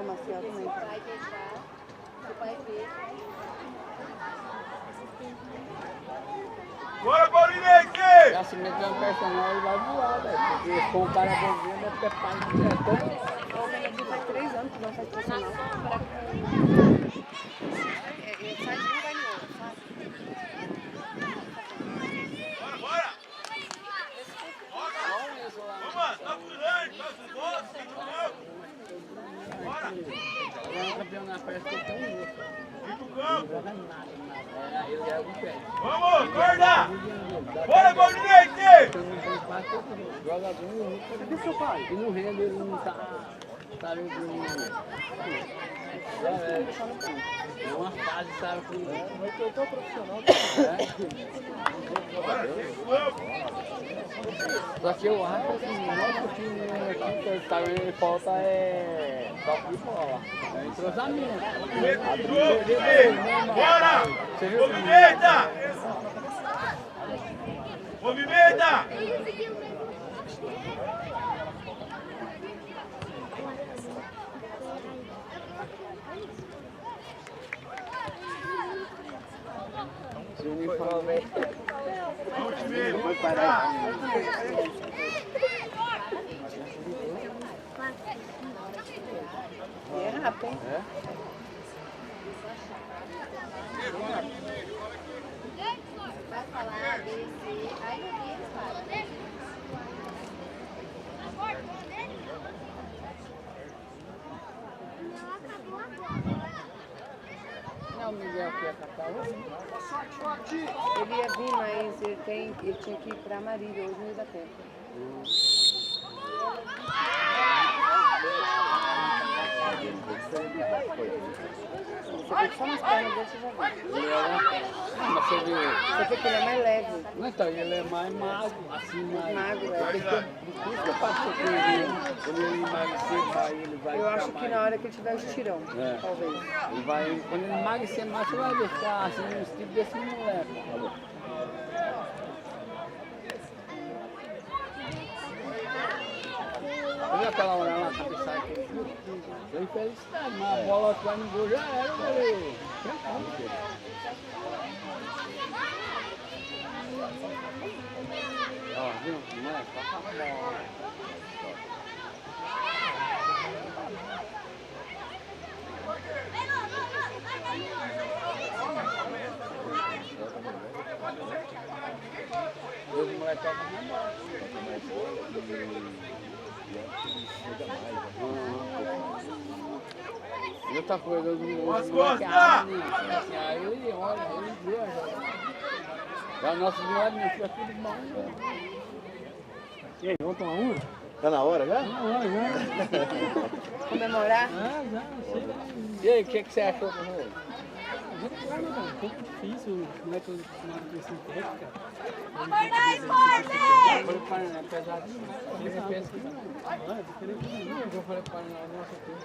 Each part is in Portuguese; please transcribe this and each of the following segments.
o Marcelo também. Vai deixar. Você vai ver. Bora, Paulinense! Já se meter um personagem, ele vai voar, velho. Porque se for um cara bonzinho, deve ter pai de diretor. O Benedito faz 3 anos que não faz profissional. Ele sai de um, vai no outro, sabe? Bora, bora! Vamos, mano, tá furando, tá furando, tá furando. Bora! Agora o campeonato parece que ele tem um outro. Vem pro campo. Não joga nada. Ele é um pé. Vamos, acorda! Bora, Paulinense! Jogador Cadê seu pai? e não rende, ele não tá. Sabe o que é uma fase, sabe? Mas eu tô profissional. Só que eu acho que o nosso time aqui, que tá vendo, falta é toque de bola. É entrosamento. Bora! Movimenta! Movimenta! Se o uniforme Vamos, time! foi parar. E é rápido, hein? É? Vai falar A, B, C, aí no dia eles falam. Não, o Miguel que ia catar hoje. Ele ia vir, mas ele tinha que ir pra Marília hoje, não ia dar tempo. Você vê que só nas pernas dele você já viu. Ele era. Mas você viu. Você vê que ele é mais leve, Não, então, ele é mais magro, assim, mais. magro, é. Por isso que eu passo com ele. Quando ele emagrecer, ele vai Eu ficar acho que mais. na hora que ele tiver o estirão, É. talvez. Ele vai, quando ele emagrecer mais, você vai deixar assim, um tipo desse moleque. Você viu aquela hora lá, cabeçada que ele viu? Foi felicidade, mas a bola que vai no gol já era, velho. Ó, viu? Moleque, toca a bola. Os moleques tocam na bola. E outra coisa, os moleques abrem, assim, aí ele olha, ele vê a jogada. Já nossos moleques fica tudo bom. E aí, vamos tomar uma? Tá na hora já? Comemorar? E aí, o que você achou do jogo? Um pouco difícil, não é que eu acostumado com esse técnica. Foi para é pesado demais. Ele pensa que não. Não, é diferente. Eu falei para nós, nossa, tem que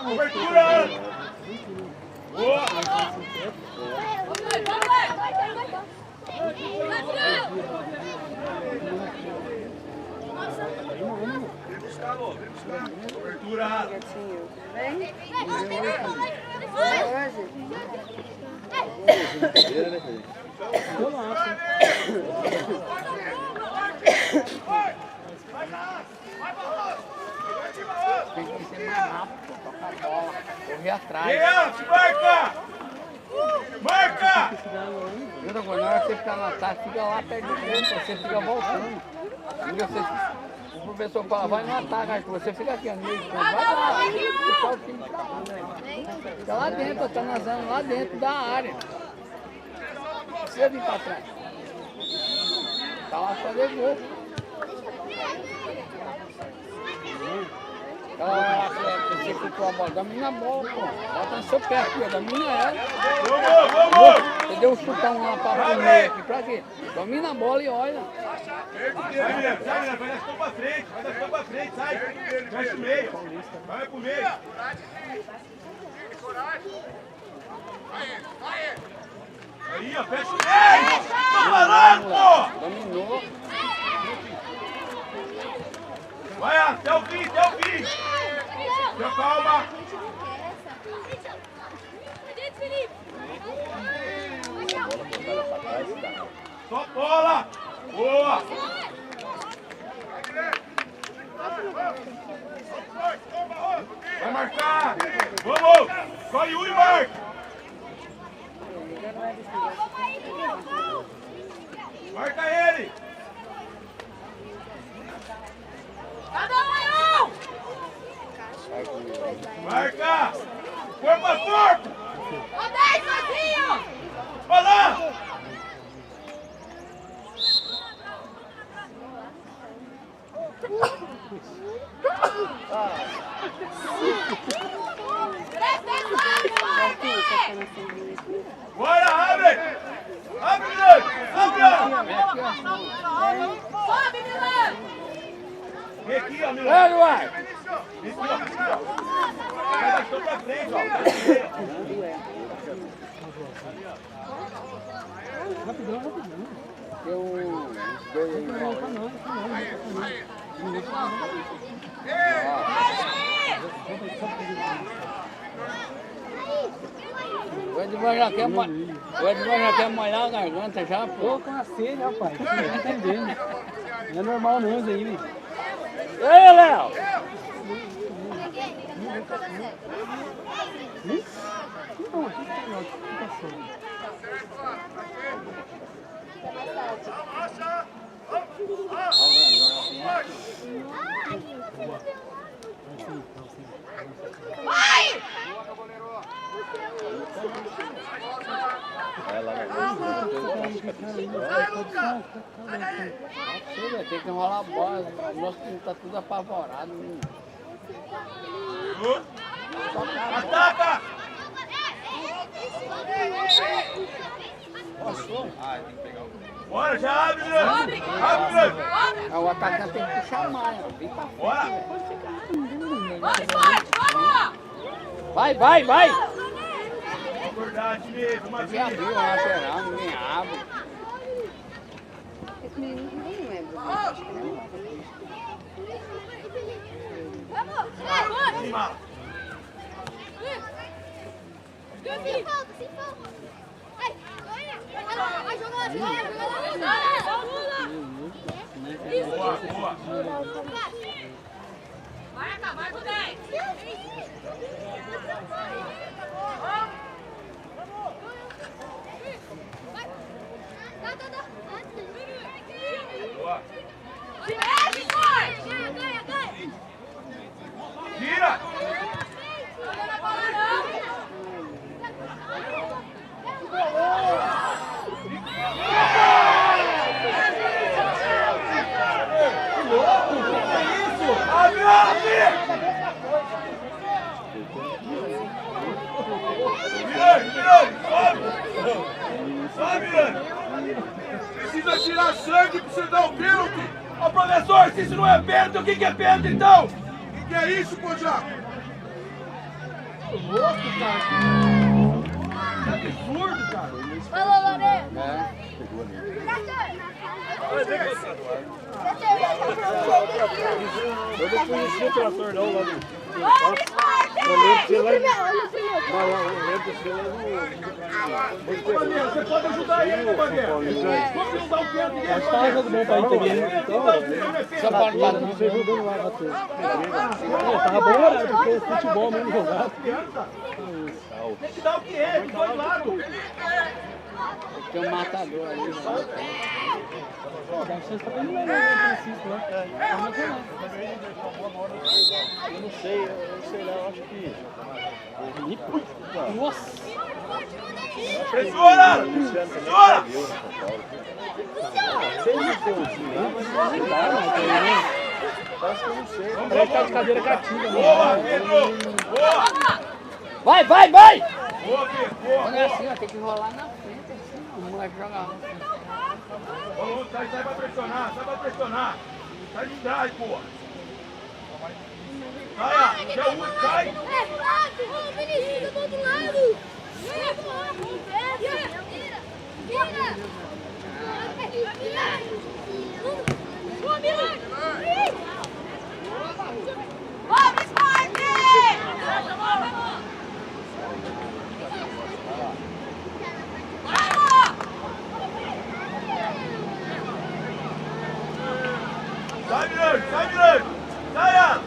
Cobertura! Boa! Vem buscar, Lô, vem buscar. Cobertura! Gatinho, vem? Hoje? Tem que ser mais rápido, tocar a bola, correr atrás. Real, te marca! Marca! E outra coisa, na hora que você ficar no ataque, fica lá perto do gol, você fica voltando. E você, o professor fala, vai no ataque, aí você fica aqui no meio do campo, vai lá, fica o time pra lá. Fica lá dentro, tá na zona, lá dentro da área. Não precisa vir pra trás. Tá lá fazer gol. Você ficou a bola, domina a bola, pô. Bota no seu pé aqui, ó, domina ela. Vamos, vamos! Você deu um chutão lá pra meio aqui, pra quê? Domina a bola e olha. Vai dar pra frente, vai dar pra frente, sai! Fecha o meio! Vai pro meio! Aí, ó, fecha o meio! Tá parado, pô! Dominou. calma. A gente não quer essa. Só bola. Boa. Vai marcar. Vamos. Só Yuri marca. Marca ele. Marca. Corpo a corpo. Vai lá. Bora, abre! Abre, Milano! Abre! Sobe, Milano! Vem aqui, ó, Milano! É, Eduardo! Vem aqui, ó, vai dar pra frente, ó. Rapidão, rapidão. Tem uns dois aí. O Edmar já quer molhar a garganta já, pô. Tô com a sede, rapaz. Você não tá entendendo. Não é normal não isso aí, velho. Ei, Léo! Não, aqui tá legal. Que passou? Vai! Tem que enrolar a bola. O nosso time tá tudo apavorado. Ataca! Bora, já abre, Milano! Abre, Milano! O atacante tem que chamar, né? Vem pra Bora! Vai, vai, vai! Acordar, time, vamos Ninguém abriu a lateral, ninguém abre. Esse menino nem lembra. Acho que não. Animal! Sem falta, sem falta. Ai, vai jogar, Boa, boa! Vai, vai com 10! Boa! Se mexe, forte! Tira! Abre, abre! Miranda, sobe! Sobe, Miranda! Precisa tirar sangue, precisa dar o pênalti! Ô, professor, se isso não é pênalti, o que é pênalti, então? O que é isso, Kojak? Louco, cara! Que absurdo, cara! Alô, Lorena. Eu não conheci o trator não, lá do... Vamos, forte! Você pode ajudar ele, Bandeira? Vamos dar um pênalti dele, Acho que tá jogando bom pra ele também, né? Só pode bater. Não sei jogando lá, bateu. Tava bom horário, porque o futebol mesmo jogado. Tem que dar o que é, de dois lados. Tem um matador ali. Pô, dá chance pra ele melhor, né? Francisco, né? Eu não sei lá, eu acho que... Nossa! Pressiona! Pressiona! Acho que eu não sei. Parece que tá de cadeira cativa, né? Boa, Pedro! Boa! Vai, vai, vai! Boa, Pedro! Boa, Quando é boa! assim, ó, tem que rolar na frente, assim, ó. O moleque joga. Vamos, sai pra pressionar, sai pra pressionar! Sai de trás, pô! Sai, ó! Já um, sai! Ô, Vinícius, eu tô do lado. Tira. Vamos, forte! Sai, Mirante! Saia!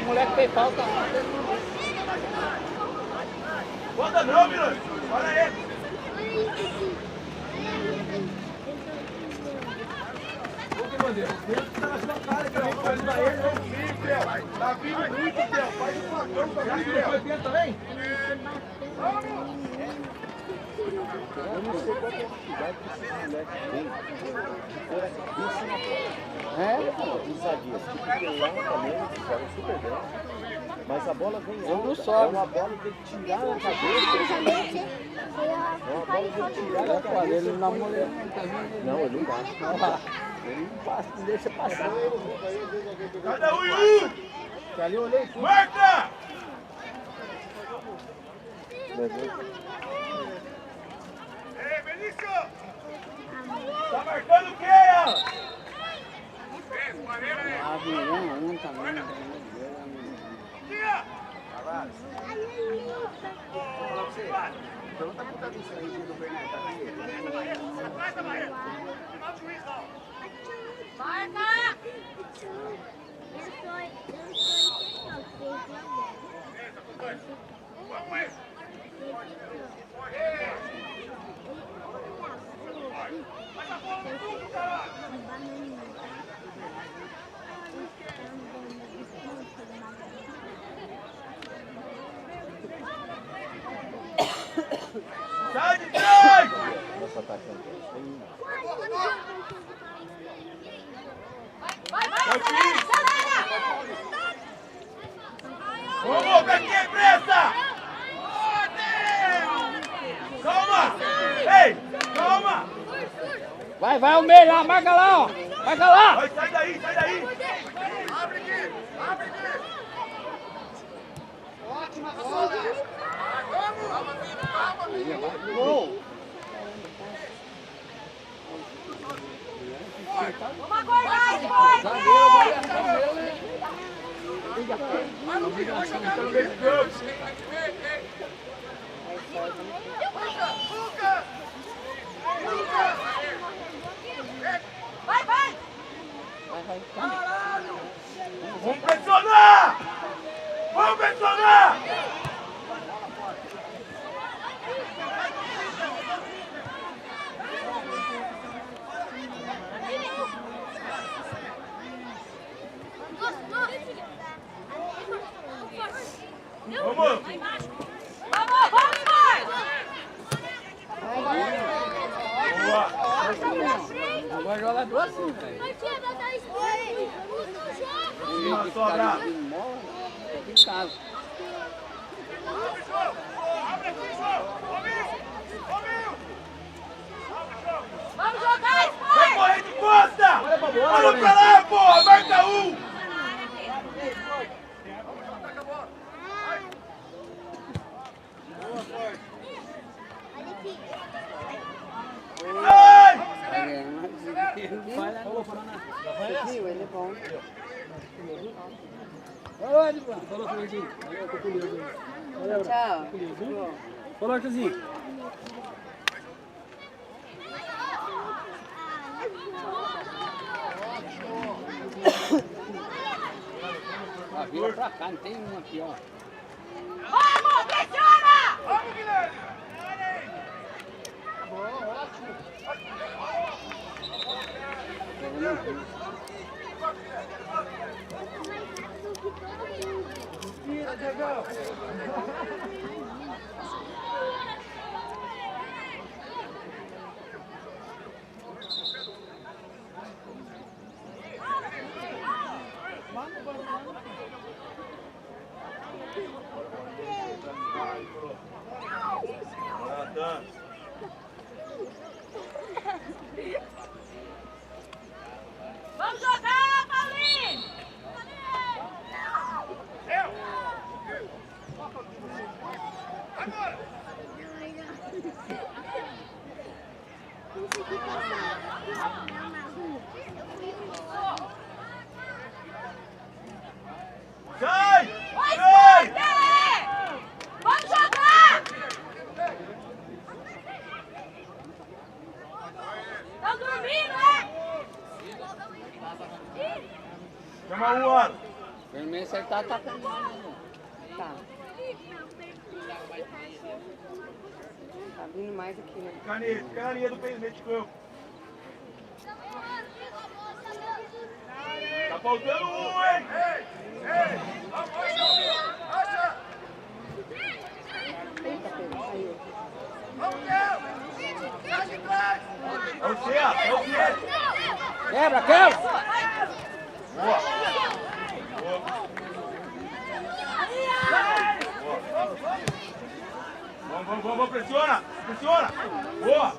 O moleque fez falta. Bota não, Mirante! Olha aí! Tá na sua cara, que não pode dar ele, não filho, Theo. Tá vindo muito, Theo. Faz um facão pra mim, Theo. Foi dentro também? Eu não sei qual é a dificuldade que esses moleques têm. Fora isso na bola. É? Os zagueiros que ficam lá também, eles jogam super bem. Mas a bola vem Eu não alta. sobe. É uma bola que tem que tirar na cabeça. É uma bola que tem que tirar na cabeça. Ele namorou. Não, ele não bate. Ele não passa, não deixa passar. Cada um e um! Ali eu olhei tudo. Marca! Ei, Benício! Tá marcando o quê, Alan? Ah, virou também. Marca! Sai de trás! Nosso atacante. Vai, acelera! Vamos, Bequinha, pressa! Calma! Ei, calma! Vai o meio lá, marca lá, ó. Marca lá. Vai, sai daí, sai daí! Abre aqui, abre aqui! Ótima bola! Vamos acordar, esporte! Vai! Vamos pressionar! Vamos pressionar! Vamos! Vamos, Boa! Agora joga duas assim, velho. Cima, sobra! Em casa. Vamos jogar, Vai esporte! correr de costa! Olha pra lá, porra! Marca um! Ai! Viu? Ele é bom. Falou, Cleitinho. Valeu, tô com Deus aí. Valeu, Tchau. tô com Deus, viu? Falou, Arthurzinho. Vira pra cá, não tem um aqui, ó. Vamos, pressiona! Vamos, Guilherme! Tira, Diegão! Vamos jogar, Paulinho! Agora! Sai! Vai, Sai! esporte! Vamos jogar! Estão dormindo, né? Chama um ano. Pelo menos ele tá atacando. Tá. Tá vindo mais aqui, né? Caneta, fica na linha do meio de campo. Tá faltando um, hein? Eita, Pedro, saiu. É o C, é o C. Quebra, quebra! Boa. Vamos, pressiona! Pressiona! Boa!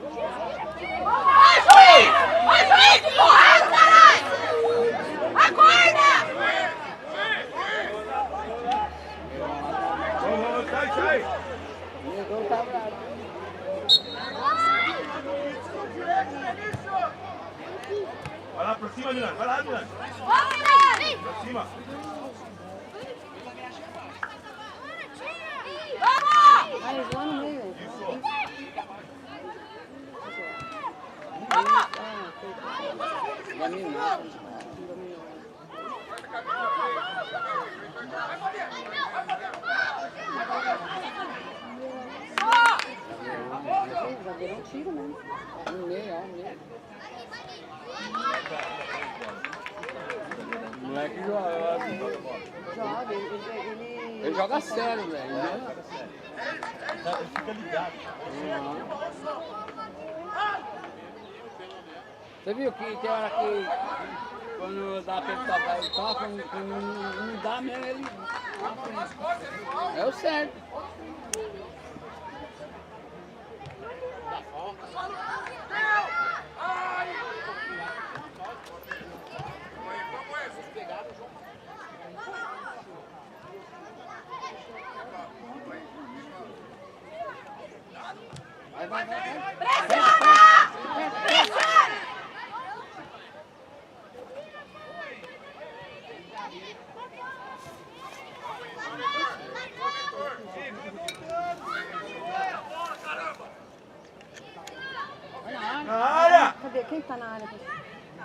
Vai, juiz! Vai, juiz! Empurrado, caralho! Acorda! Vamos, sai! O gol tá bravo. Vai lá pra cima, Milano! Vai lá, Milano! Vamos, Milani! Pra cima! Vamos! Vai, lá no meio. Isso! Vamos! Dominado. O zagueiro tira, né? No meio, ó, no meio. O moleque Joga, ele... ele joga sério, velho. Né? Ele fica ligado. Você viu que tem hora que quando dá pra ele tocar, ele toca, quando não dá mesmo, ele. É o certo. Vai. Pressiona! Pressiona! Na área! Cadê? Quem tá na área?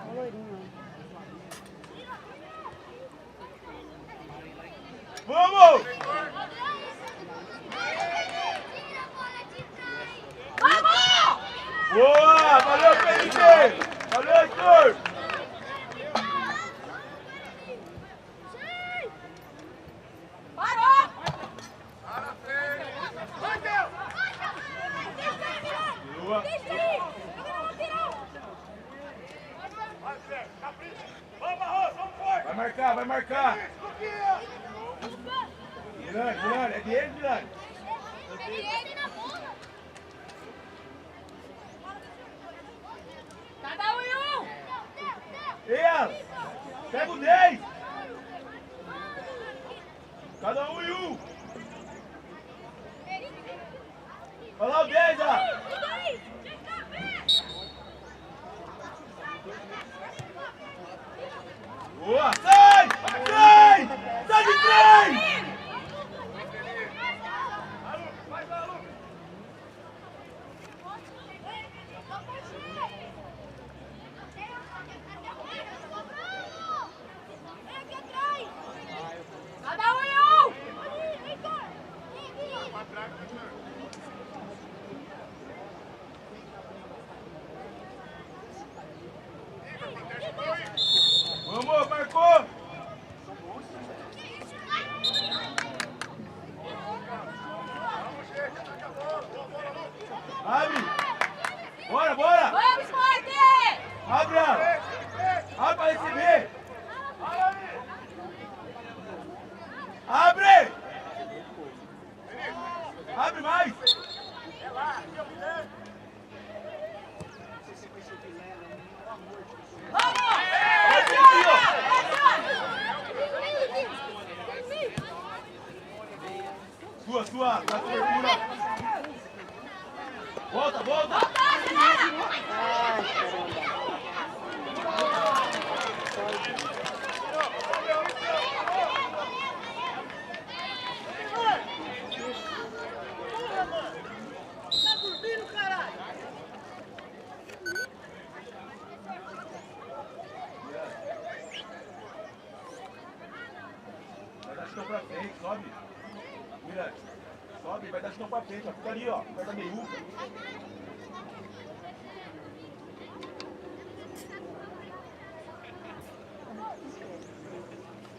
O loirinho lá. Vamos! Vamos! Boa! Valeu, PNT! Valeu, Heitor! Parou! Boa! Vai marcar! Milano, é dele, Milano? Cada um em um! Ei, Alan! Pega o 10! Cada um em um! Olha lá o 10, Alan! Boa! Sai! Sai! Sai de trás! Cada um em um! Vamos, marcou! Abre! Bora! Vamos, Sport! Abre, Alan! Abre pra receber! Abre! Abre mais! Vamos! Ei, sobe. Mirante. Sobe, vai dar chão pra frente, ó. Fica ali, ó. Perto da meiuca.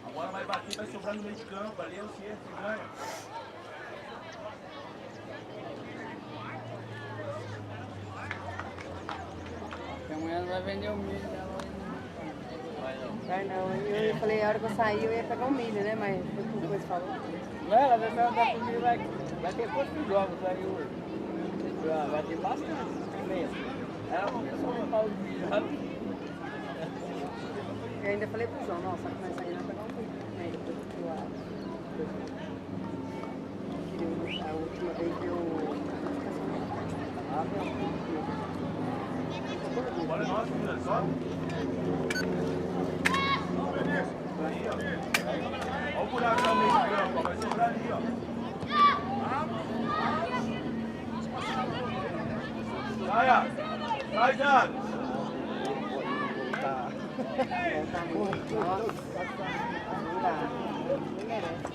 A bola vai bater, vai sobrar no meio de campo. Ali é o Ciência, você ganha. Porque amanhã não vai vender o milho, né? Vai não, eu falei, a hora que eu sair eu ia pegar um milho, né? Mas depois falou. Não, ela vai perguntar pro milho, vai ter quantos jogos aí hoje? Vai ter bastante, mesmo. Ela começou a limpar os milhos rapidinho. Eu ainda falei pro João, nossa, que nós saímos vai pegar um milho. Aí depois eu a última vez deu. Bora nossa, Mirante, sobe. Aí, ó. Olha o buracão no meio de campo, ó. Vai sobrar ali, ó. Sai, ó. Sai, Jana. Tá muito, nossa. Não dá. Não merece.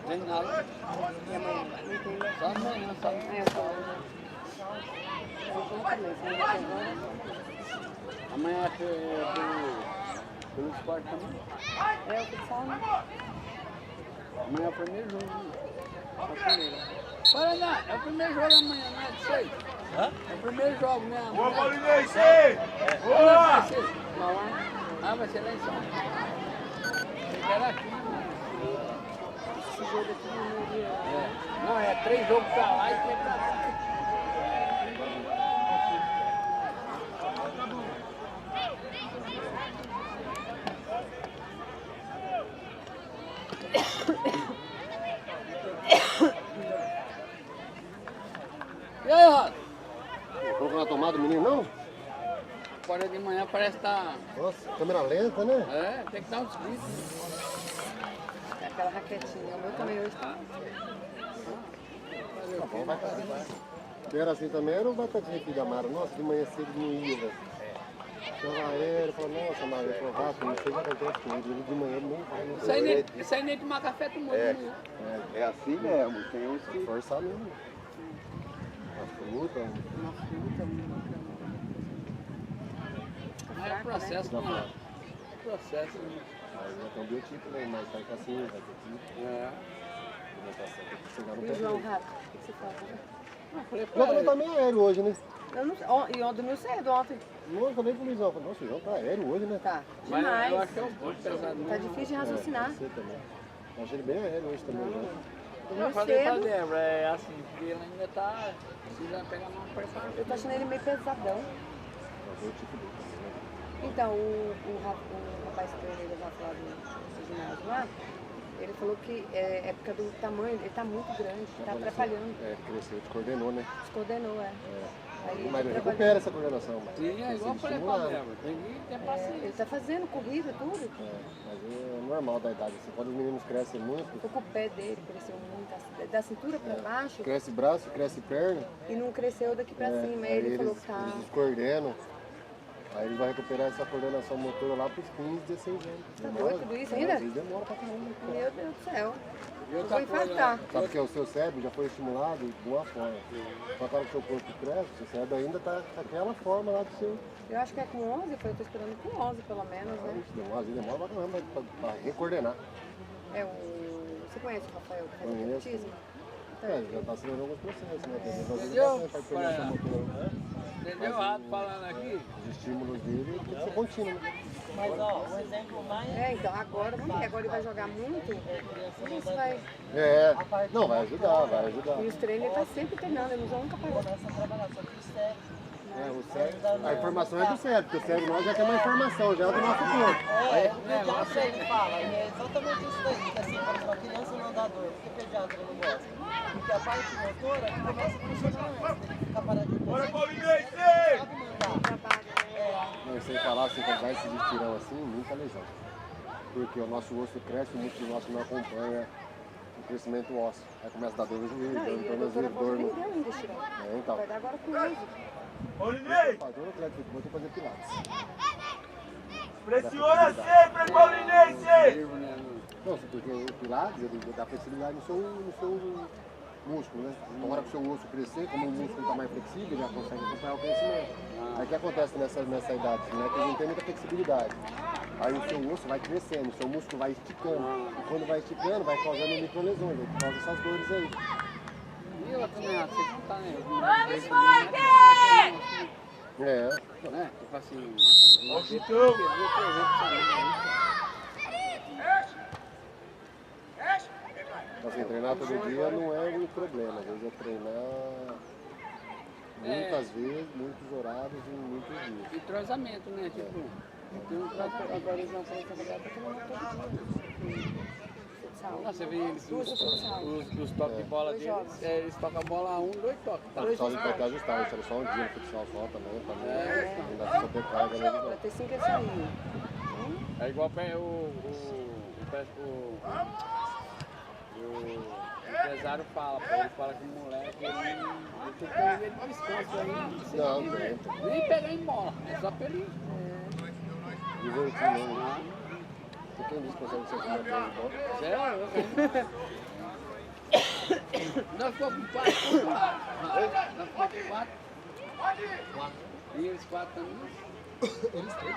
Tem nada. E amanhã? Não tem. Só amanhã, só amanhã. É, eu falo. Eu vou comer, se não agora. Amanhã é pelo esporte também. É o futsal, né? Amanhã é o primeiro jogo. Paraná, é o primeiro jogo amanhã, não é de 6? Hã? É o primeiro jogo, né? Boa, Paulinei, sei! Boa! Vamos lá? Ah, vai ser lá em São Paulo. Tem era aqui. Esse jogo aqui não iria. Não, é 3 jogos pra lá e 3 pra lá. E aí, Rosa? Colocou na tomada o menino, não? Agora de manhã parece que tá... Nossa, câmera lenta, né? É, tem que dar uns gritos. É aquela raquetinha. O meu também hoje tá. Tá bom, vai. Era assim também, era o batatinha aqui da Mara. Nossa, de manhã cedo não ia, velho. Chama ele, falou, nossa, Mara, eu falei, Rafa, não sei o que acontece com ele. Ele de manhã não vai, não sei. Isso aí nem tomar café tomou. É assim mesmo, tem uns que forçar mesmo. A fruta. Uma fruta, Mas é processo, não é? Processo, né? Aí já tem um biotipo, né? Mas vai ficar assim, vai ter que... É. Alimentação tem que chegar no E pé o João dele. Rato, o que você fala? Eu falei O pra João ele. também tá meio aéreo hoje, né? Eu não sei. E ontem dormiu cedo, ontem. Não, eu falei pro Luizão, eu falei, nossa, o João tá aéreo hoje, né? Tá. Mas eu Demais. acho que é um pouco pesado mesmo. Tá difícil de raciocinar. Você também. Eu achei ele bem aéreo hoje também, né? Eu Dormiu falei pra cedo. Débora, é assim, porque ele ainda tá precisando pegar uma pressão. Eu tô achando ele meio pesadão. Pra ver o tipo dele também, né? Então, o rapaz que eu ia levar lá do ginásio lá, ele falou que é por causa do tamanho, ele tá muito grande, tá atrapalhando. É, cresceu, te coordenou, né? Descoordenou, é. Aí ele Mas ele tá recupera trabalhando. essa coordenação, mas Sim, é tem que igual eu ser falei pra estimulado. Débora, tem que ter Ele paciência. tá fazendo corrida, tudo. É, mas é normal da idade, assim, quando os meninos crescem muito, Tô com o pé dele, cresceu muito, da cintura pra baixo, cresce braço, cresce perna, e não cresceu daqui pra cima. Aí aí ele falou eles, que tá. eles descoordenam, aí ele vai recuperar essa coordenação motora lá pros 15, 16 anos. Tá doido tudo isso ainda? Às vezes demora pra caramba. Meu Deus do céu. E Eu outra vou coisa, infartar. Sabe que o seu cérebro já foi estimulado de uma forma. Só que a hora que o seu corpo cresce, o seu cérebro ainda tá daquela forma lá do seu. Eu acho que é com 11, eu falei, eu tô esperando com 11 pelo menos, né? Às vezes demora pra caramba pra recoordenar. É o. Você conhece o Rafael que faz Conheço. atletismo? É, já tá acelerando alguns processos, né? Tem que Entendeu? fazer bastante pra coordenação motora. entendeu? O rato falando aqui. Os estímulos dele tem que ser contínuo, né? Mas ó, um exemplo mais É, então agora, vamos ver, agora ele vai jogar muito. Isso vai. É, não, vai ajudar, vai ajudar. E os treinos ele tá sempre treinando, ele não nunca parou. começa a trabalhar, só que o cérebro. É, o cérebro, a informação é do cérebro, porque o cérebro nós já tem uma informação, já é do nosso corpo. É, o pediatra ele fala, e é exatamente isso daí, que assim, quando uma criança não dá dor, por que o pediatra não gosta? Porque a parte motora começa a funcionar antes, ele fica paradinho. Bora, Paulinei, sei! Sabe mandar. Não, sem falar assim, quando vai esses estirão assim, muita lesão. Porque o nosso osso cresce, o músculo nosso não acompanha o crescimento ósseo. Aí começa a dar dor no joelho, Não, dor e no a doutora tornozelo, falou dor que no... nem deu ainda esse ano. É, então. Vai dar agora com o uso. Paulinei! Todo atleta de futebol tem que fazer pilates. Pressiona sempre, Paulinense! Nervo, né? Não, porque o pilates, ele dá flexibilidade no seu músculo, né? Então, na hora que o seu osso crescer, como o músculo está mais flexível, ele já consegue acompanhar o crescimento. Aí o que acontece nessa idade? Né? Que eles não tem muita flexibilidade. Aí o seu osso vai crescendo, o seu músculo vai esticando. E quando vai esticando, vai causando microlesões, aí causa essas dores aí. E outra, né? Você que tá, né? Vamos, forte! É. Né? Tipo assim... Ó o chutão! Assim, treinar todo dia não é um problema, às vezes é treinar muitas vezes, muitos horários e muitos dias. Entrosamento, né? Tipo, tem um Agora eles não foram trabalhar porque não todo dia. Futsal. Você vê eles, Duas de futsal. os toques de bola Dois deles, jogos. eles tocam a bola 1, 2 toques, tá? Só ele tem que ajustar, isso era só um dia no futsal só também, ainda só ter carga né? Pra ter 5 esse aí. É igual o empresário fala, pô, ele fala que o moleque, ele tem que ter ele de descanso aí. Não, não. Nem pegar em bola, é só pra ele. Divertir mesmo, né? Você quem disse que consegue ser como então? Sério? Nós ficamos com 4, nós ficamos com 4. E eles 4 também. Eles 3.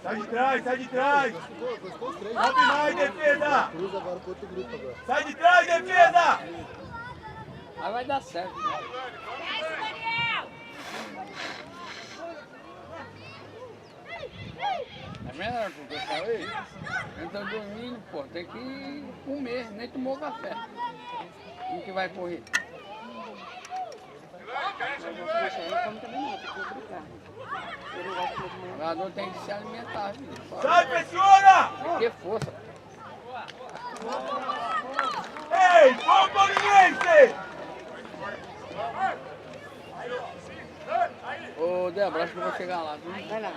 Sai de trás, sai de trás! Gostou os 3. Sobe mais, defesa! Cruza agora pro outro grupo agora. Sai de trás, defesa! Aí vai dar certo. É melhor porque eu falei, eu tô dormindo, pô, tem que comer, nem tomou café. Como que vai correr? Eu vou deixar ele como também não, tem que brincar. Ele não vai comer de O manhã. jogador tem que se alimentar, filho. Sai, pressiona! Tem que ter força. Ei, vamos, Paulinense! Ô, Débora, acho que eu vou chegar lá, viu? Vai lá.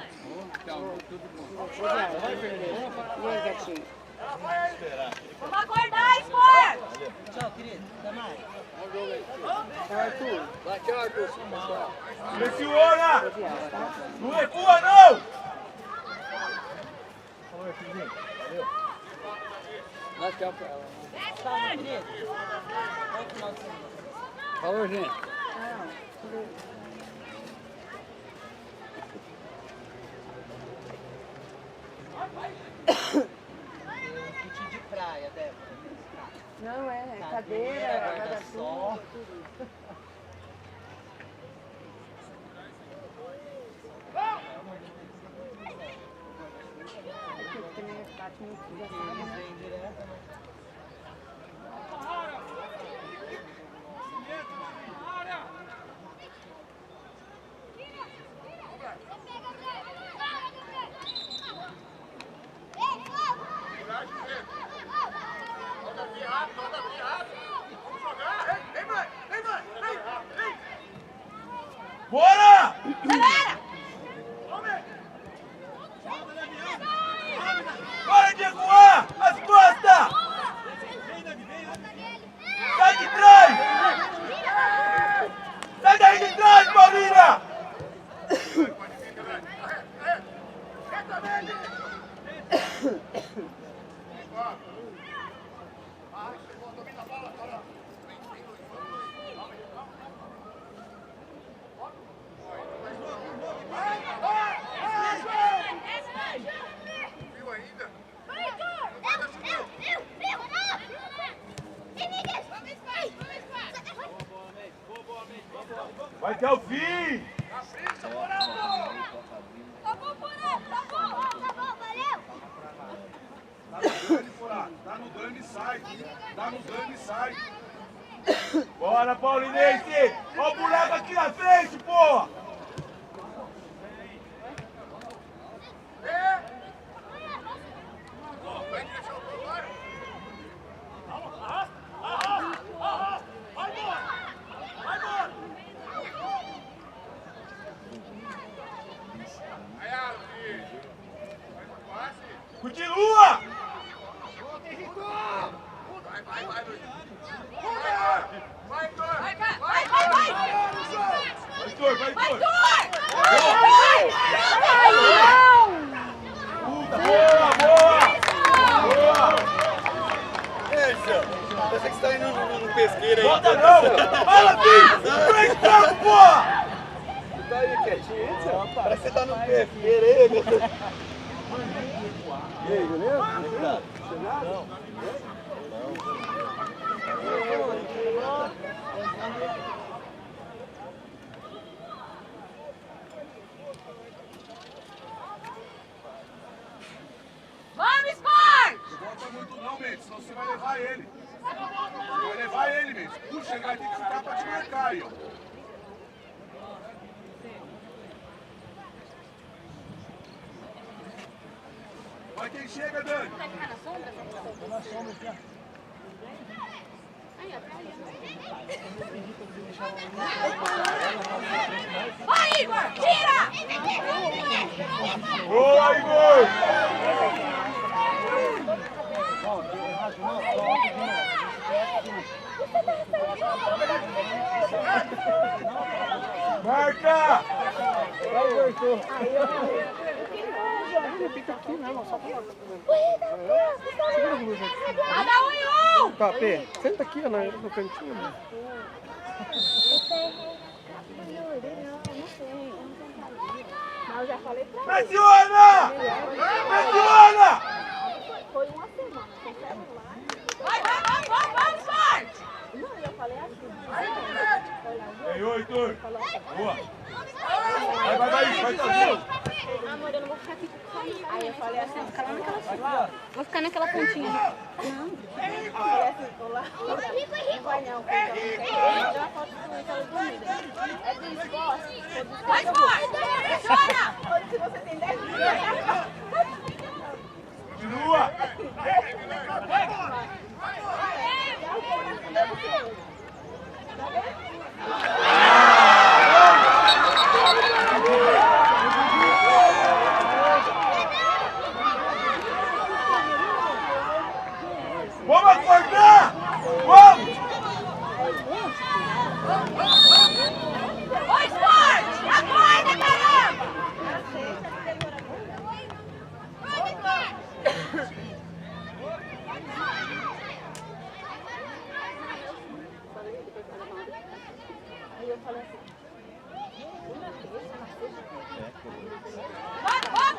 Tchau, tudo bom. Vou de água. E aí, gatinho? Vamos acordar, esporte! Tchau, querido. Até mais. Tchau, Arthur. Vai, tchau, Arthur. Tchau. Pressiona! Vou de água, tá? Não recua, não! Dá tchau pra ela. Tchau, meu querido. Bom final de semana. Falou, gente. Tchau. Kit de praia, Débora. Não, é cadeira, guarda-sol. tudo. Aqui também é parte muito engraçada, Eles né? vêm direto, né? Bora! Acelera! Bora de recuar! As costas! Sai de trás! Sai daí de trás, Paulina! Vai até o fim! Tá bom, valeu! Tá no dano e sai. Tá no dano e sai. Bora, Paulinense! Ó o buraco aqui na frente, porra! Continua! Vai, Heitor! Vai, vai! Vai, Heitor! Vai, Heitor! Boa, boa! Boa! Ei, Céu, parece que você tá indo no pesqueiro aí. Volta não! Fala, filho! Frente campo, porra! Você tá aí quietinho, hein, Céu? Parece que você tá no pesqueiro aí, meu Deus. E aí, beleza? Como é que tá? Não. Vamos, Sport! Não volta muito não, Mendes, senão você vai levar ele. Você vai levar ele, Mendes. Puxa, ele vai ter que ficar pra te marcar aí, ó. Vai quem chega, Dani. Vai, Igor! Tira! Boa, Igor! Marca! Fica aqui mesmo, só pra... Cada um em um! Tá, Pê, senta aqui, ó, no cantinho, né? Mas eu já falei pra ele. Pressiona! Pressiona! Foi uma semana, sem celular. Vai, Sport! Não, eu falei assim. Ei, oi, Heitor. Boa. Vai, subir. Amor, eu não vou ficar aqui com você. Aí eu falei assim, vou ficar lá naquela sala. Vou ficar naquela pontinha. Não. Eu falei assim, tô lá. Não vai não, porque eu não quero. Mandei uma foto com ela dormida. É do esporte. Vai, Sport! Pressiona! Se você tem 10 dias. Continua. Vamos acordar! Vamos! Oi, Sport! Acorda, caramba! Aí eu falei assim. Vamos!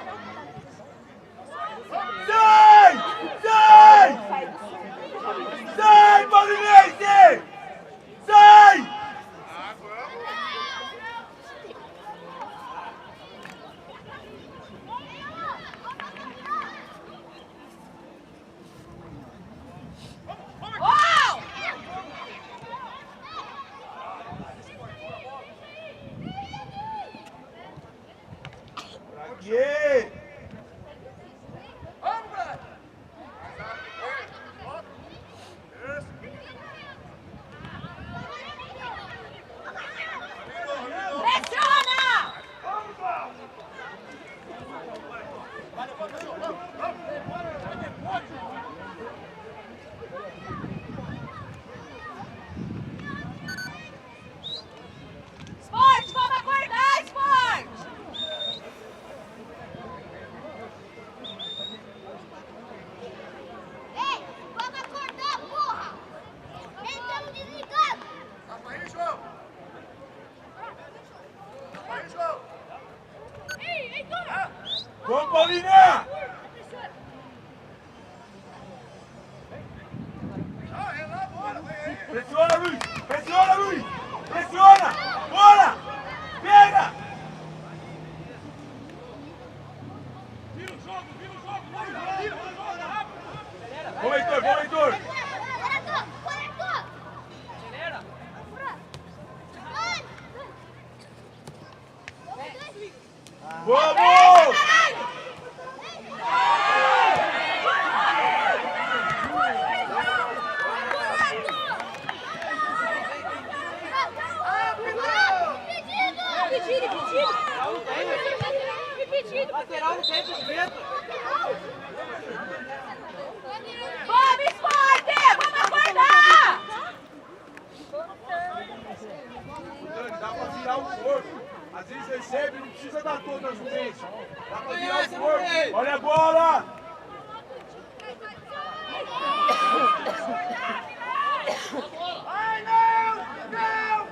Sai! Sai! Sai, Paulinense! Sai! Uau! Aqui! Pressiona! Sport, vamos acordar, Sport! Ei, vamos acordar, porra! Estamos desligados! Tapa aí, João! Tapa aí, João! Vamos, Paulinha! Pressiona, Luiz! Pressiona, Luiz! Pressiona! Bora! Pega! Vira o jogo! Vamos, Heitor! Vamos, Heitor! Vamos! Vamos, Sport! Vamos acordar! recebe, não precisa dar todas no meio. Dá pra virar o corpo. Olha a bola! Ai, não! Não!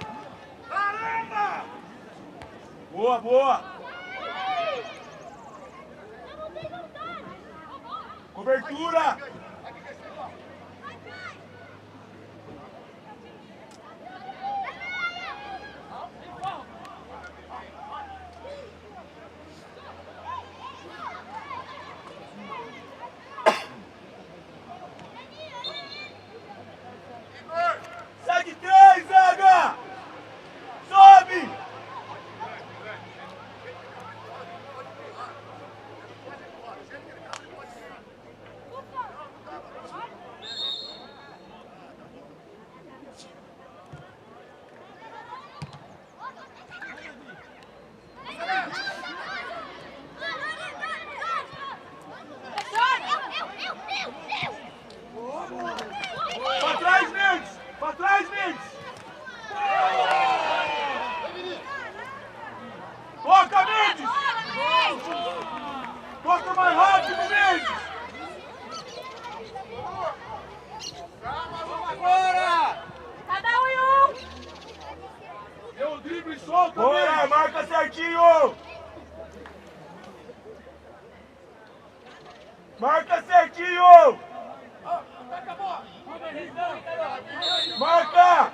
Caramba! Boa, boa! Cobertura! Sai de trás, zaga! Sobe! Pra trás, Mendes! Pra trás, Mendes! Toca, Mendes! Toca mais rápido, Mendes! Vamos agora! Cada um em um! Deu o drible e solta, Mendes! Marca certinho! Marca certinho! Marca!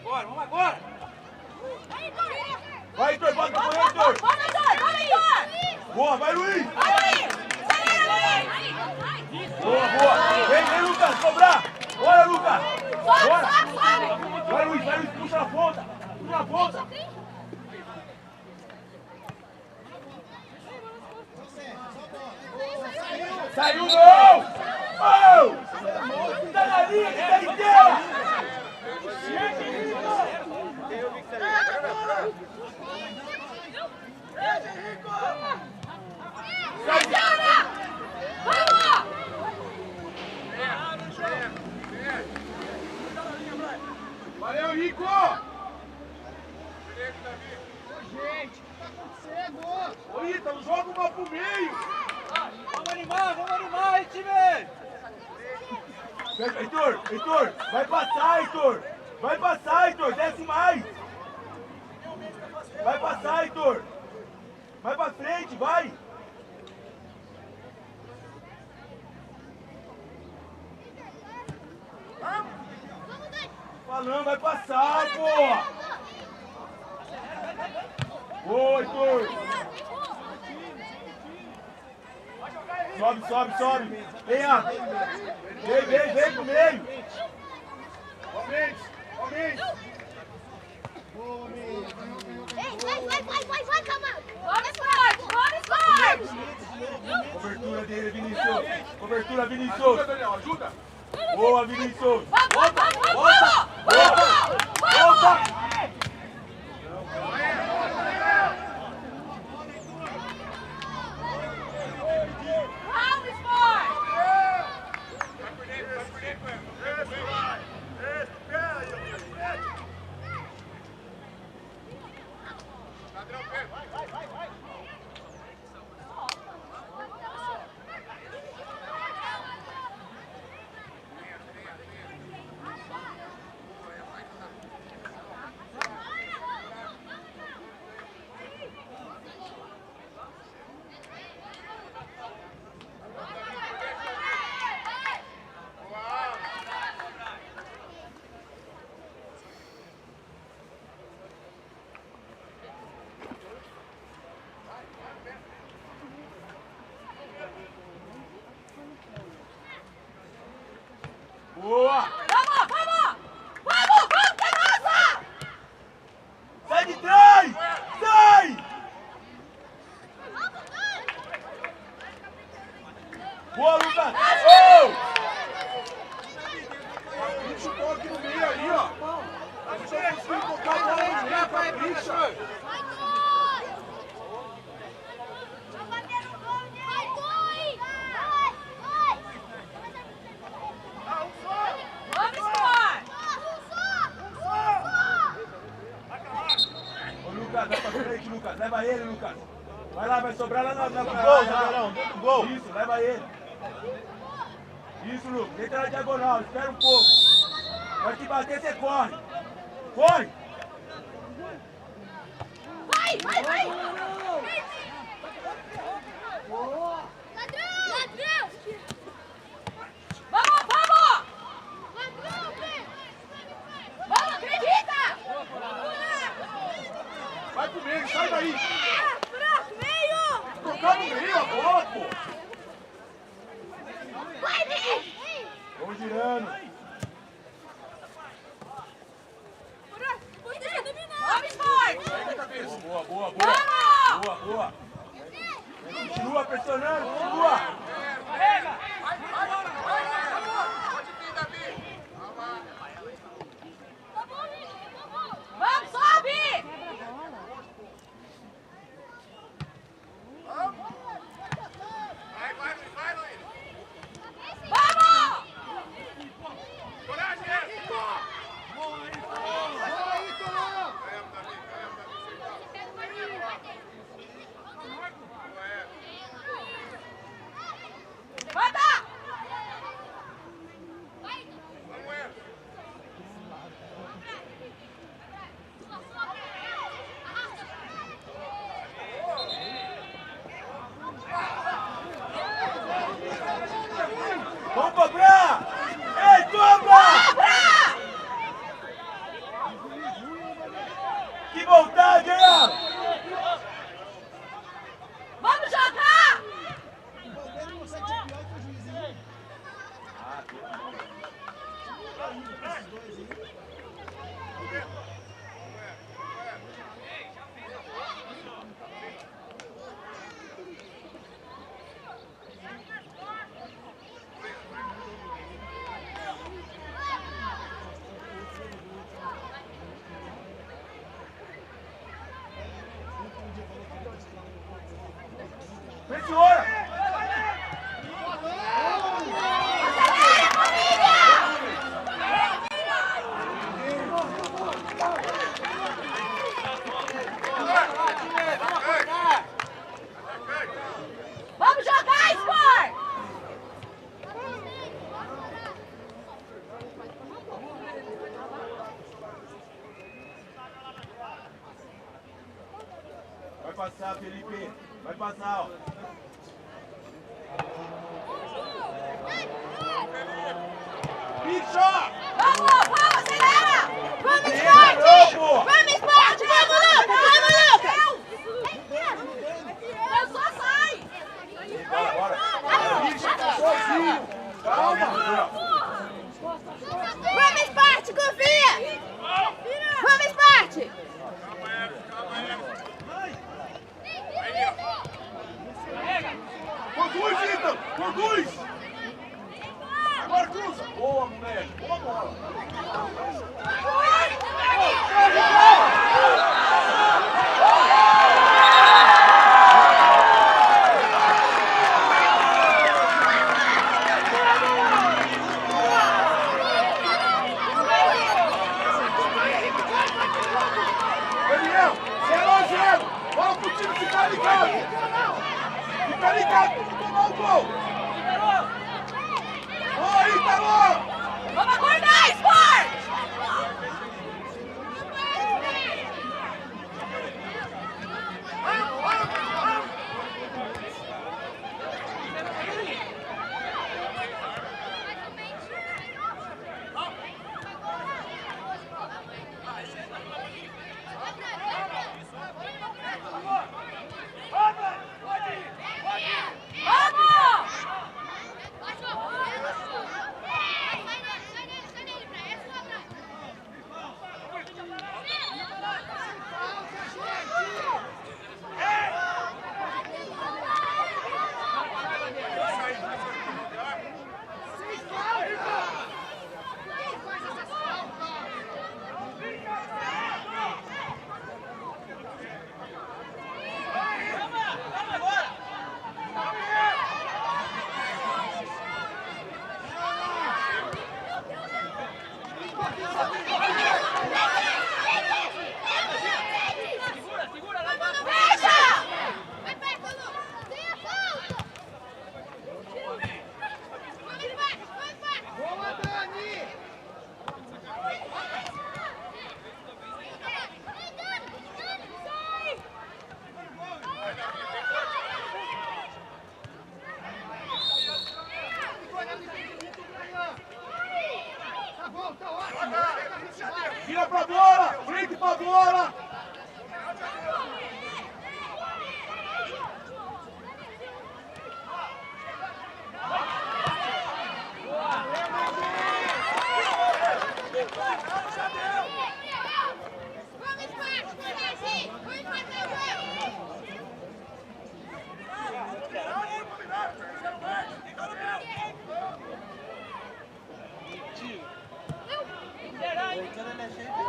Vamos agora! Vai, Heitor, bota pra correr, Heitor! Bora, Heitor! Boa, vai, Luiz! Vai, Luiz! Acelera, Luiz! Boa, boa! Vem, Lucas, cobrar! Bora, Lucas! Bora! Vai, Luiz, puxa na ponta! Puxa na ponta! Saiu, não! Oh! Tá na linha, que tá inteira! Pressiona! Vamos! Valeu, Rico! Gente, o que tá acontecendo? Ô, Ítalo, joga uma pro meio! Vamos animar, hein, time! Heitor, vai passar, Heitor! Vai passar, Heitor, desce mais! Vai passar, Heitor! Vai pra frente, vai! Falando, vai passar, pô! Boa, Heitor! Sobe! Vem, Ato! Vem pro meio! Aumente! Vai, calma! Vamos, Esporte! Cobertura dele, Vinícius! Cobertura, Vinícius! Ajuda! Boa, Vinícius! Volta! Vamos, Esporte! Boa! Vamos, Canossa! Sai de trás! Sai! Boa, Lucas! Puxa o toque no meio ali, ó! A gente vai conseguir colocar a bola no meio pra bicha! Lucas, vai pra frente, Lucas. Leva ele, Lucas. Vai lá, vai sobrar lá na Dentro do gol, Zagueirão, dentro do gol. Isso, leva ele. Isso, Lucas. Entra na diagonal, espera um pouco. Vai te bater, você corre. Corre. Vai, vai, vai! Ladrão! Ladrão! Vamos, vamos! Vamos, acredita! Vai pro meio, sai daí. Meio! Tocar no meio a bola, pô. Vai, Ney! Vamos girando. Deixa eu dominar! Vamos, esporte! Pega a cabeça. Boa, boa, boa. Vamos! Boa, boa. Continua pressionando, continua. Carrega. Vamos, sobe! Vai, Luiz. Vamos! Coragem, Manda! Vamos cobrar! Ei, cobra! Que vontade, hein? Vamos jogar! Pressiona! Vamos jogar, Sport! Vai passar, Felipe. Vai passar, ó. Bicho! Vamos, vamos, acelera! Vamos, Não, Sport! pô! Vamos, Sport! Vamos, Lucas! Vamos, Lucas! Eu só sai! Bora, bora. Bicho, tá sozinho. Calma. Vamos, Sport! Confia! Vamos, Sport! Conduz, Ítalo! Conduz! Agora cruza! Boa, moleque! Boa bola! Daniel, 0-0! Bola pro time ficar ligado! Fica ligado pra não tomar o gol! Boa, Ítalo! Vamos acordar, Sport! Vira pra bola! Frente pra bola! Ele é cheio de